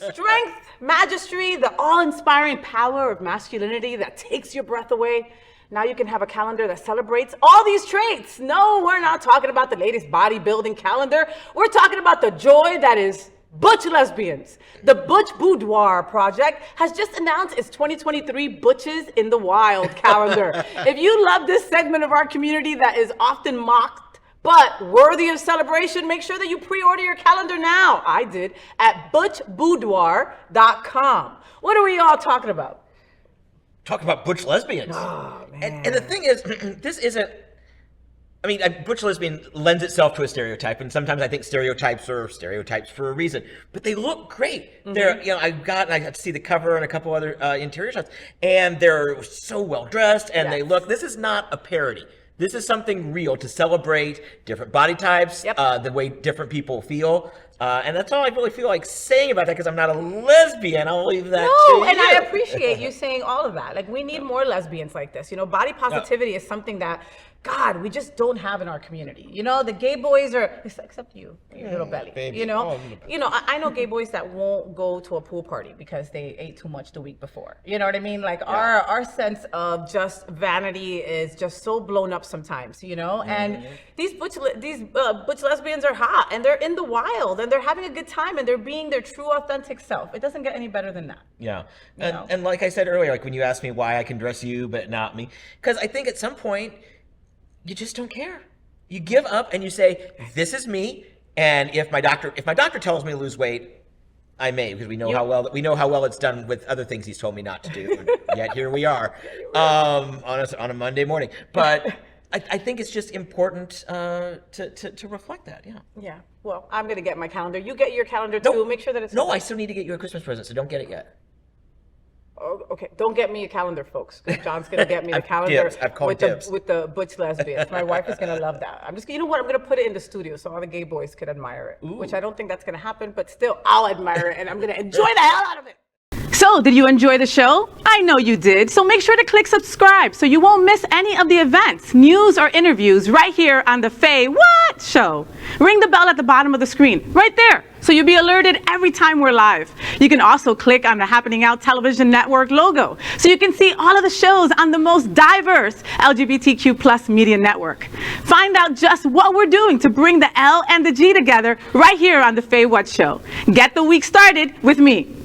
Strength, majesty, the awe-inspiring power of masculinity that takes your breath away. Now you can have a calendar that celebrates all these traits. No, we're not talking about the latest bodybuilding calendar. We're talking about the joy that is Butch lesbians. The Butch Boudoir Project has just announced its 2023 Butches in the Wild calendar. If you love this segment of our community that is often mocked but worthy of celebration, make sure that you pre-order your calendar now. I did at butchboudoir.com. What are we all talking about? Talk about butch lesbians. Oh, man. And the thing is, this isn't, I mean, butch lesbian lends itself to a stereotype, and sometimes I think stereotypes are stereotypes for a reason, but they look great. Mm-hmm. They're, I got to see the cover and a couple other interior shots, and they're so well dressed, and they look, this is not a parody. This is something real to celebrate different body types, the way different people feel. And that's all I really feel like saying about that, because I'm not a lesbian. I'll leave that to you. And I appreciate you saying all of that. Like, we need more lesbians like this. Body positivity is something that, God, we just don't have in our community. The gay boys are, except you, your little belly. Baby. I know gay boys that won't go to a pool party because they ate too much the week before. You know what I mean? Like, our sense of just vanity is just so blown up sometimes, And these butch lesbians are hot, and they're in the wild, and they're having a good time, and they're being their true, authentic self. It doesn't get any better than that. Yeah. And like I said earlier, like when you asked me why I can dress you but not me, because I think at some point, you just don't care. You give up and you say, this is me. And if my doctor tells me to lose weight, I may, because we know how well it's done with other things he's told me not to do. And yet here we are on a Monday morning. But I think it's just important to reflect that. Yeah. Yeah. Well, I'm gonna get my calendar. You get your calendar too. Make sure that it's. No, I still need to get you a Christmas present, so don't get it yet. Oh, okay, don't get me a calendar, folks. John's gonna get me the calendar with the butch lesbians. My wife is gonna love that. I'm gonna put it in the studio so all the gay boys could admire it. Ooh. Which I don't think that's gonna happen, but still, I'll admire it and I'm gonna enjoy the hell out of it. So, did you enjoy the show? I know you did. So make sure to click subscribe so you won't miss any of the events, news, or interviews right here on the Faye What Show. Ring the bell at the bottom of the screen, right there, so you'll be alerted every time we're live. You can also click on the Happening Out Television Network logo so you can see all of the shows on the most diverse LGBTQ+ media network. Find out just what we're doing to bring the L and the G together right here on the Faye What Show. Get the week started with me.